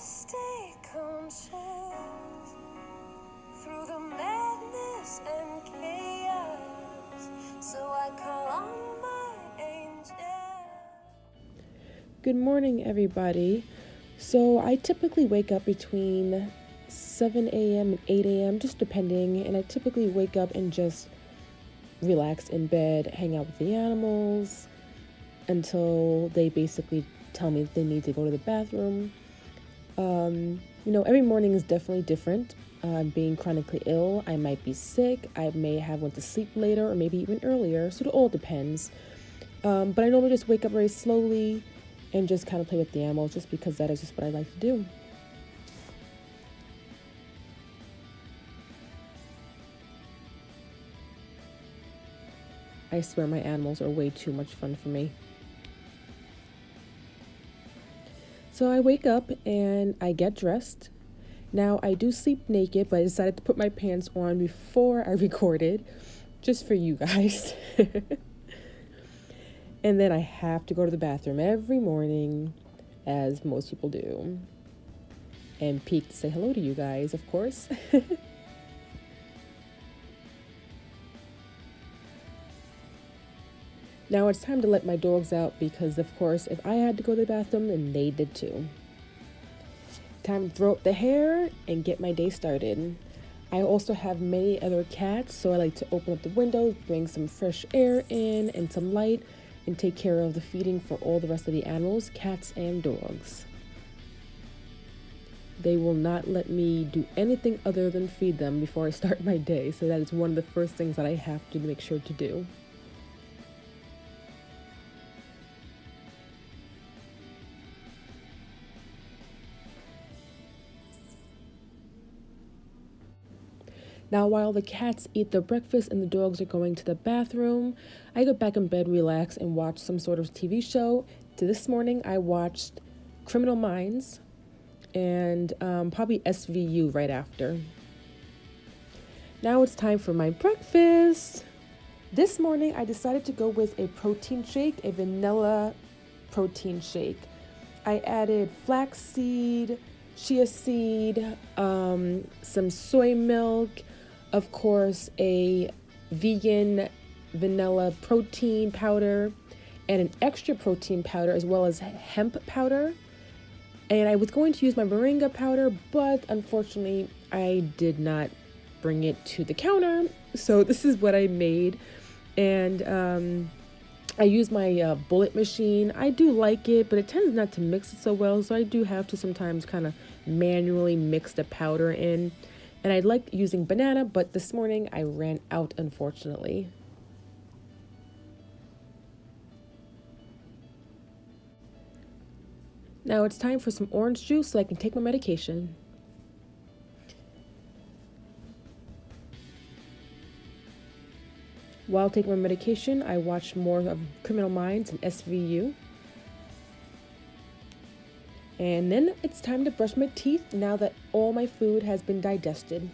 stay conscious through the madness and chaos, so I call on my angel. Good morning, everybody. So I typically wake up between 7 a.m. and 8 a.m., just depending, and I typically wake up and just relax in bed, hang out with the animals until they basically tell me that they need to go to the bathroom. Every morning is definitely different. Being chronically ill, I might be sick, I may have went to sleep later or maybe even earlier, so it all depends. But I normally just wake up very slowly and just kind of play with the animals just because that is just what I like to do. I swear my animals are way too much fun for me. So I wake up and I get dressed. Now I do sleep naked, but I decided to put my pants on before I recorded, just for you guys. And then I have to go to the bathroom every morning, as most people do. And peek to say hello to you guys, of course. Now it's time to let my dogs out because, of course, if I had to go to the bathroom, then they did too. Time to throw up the hair and get my day started. I also have many other cats, so I like to open up the windows, bring some fresh air in and some light, and take care of the feeding for all the rest of the animals, cats and dogs. They will not let me do anything other than feed them before I start my day, so that is one of the first things that I have to make sure to do. Now, while the cats eat their breakfast and the dogs are going to the bathroom, I go back in bed, relax, and watch some sort of TV show. This morning, I watched Criminal Minds and probably SVU right after. Now it's time for my breakfast. This morning, I decided to go with a protein shake, a vanilla protein shake. I added flaxseed, chia seed, some soy milk, of course, a vegan vanilla protein powder, and an extra protein powder, as well as hemp powder. And I was going to use my moringa powder, but unfortunately, I did not bring it to the counter. So this is what I made. And I use my bullet machine. I do like it, but it tends not to mix it so well. So I do have to sometimes kind of manually mix the powder in. And I like using banana, but this morning I ran out, unfortunately. Now it's time for some orange juice so I can take my medication. While taking my medication, I watched more of Criminal Minds and SVU. And then it's time to brush my teeth now that all my food has been digested.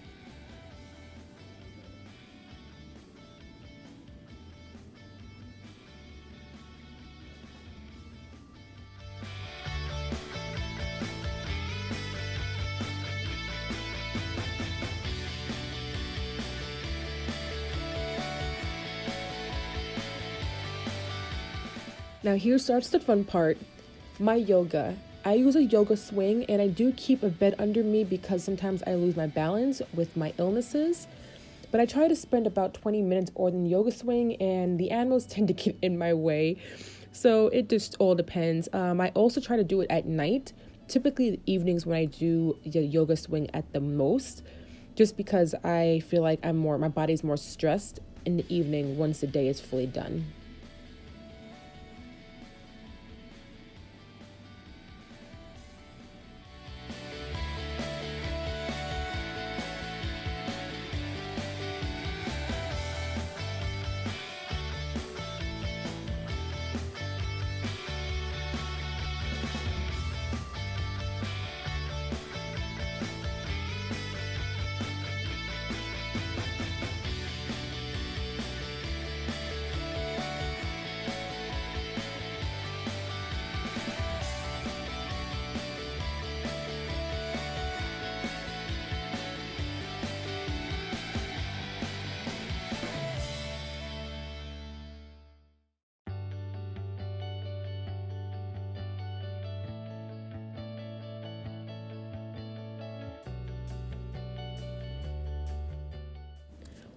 Now here starts the fun part, my yoga. I use a yoga swing and I do keep a bed under me because sometimes I lose my balance with my illnesses. But I try to spend about 20 minutes on the yoga swing and the animals tend to get in my way. So it just all depends. I also try to do it at night, typically the evenings when I do the yoga swing at the most, just because I feel like my body's more stressed in the evening once the day is fully done.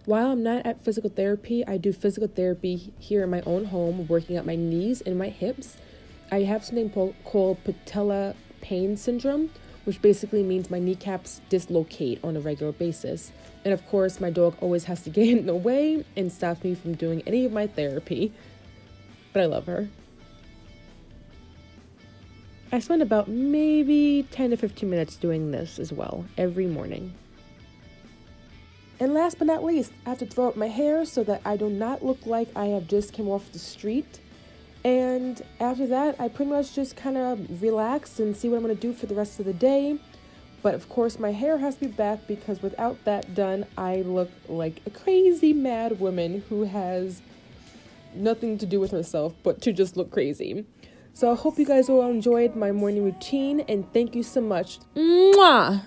While I'm not at physical therapy, I do physical therapy here in my own home, working out my knees and my hips. I have something called Patellafemoral Syndrome, which basically means my kneecaps dislocate on a regular basis. And of course, my dog always has to get in the way and stops me from doing any of my therapy. But I love her. I spend about maybe 10 to 15 minutes doing this as well, every morning. And last but not least, I have to throw up my hair so that I do not look like I have just come off the street. And after that, I pretty much just kind of relax and see what I'm going to do for the rest of the day. But of course, my hair has to be back because without that done, I look like a crazy mad woman who has nothing to do with herself but to just look crazy. So I hope you guys all enjoyed my morning routine, and thank you so much. Mwah!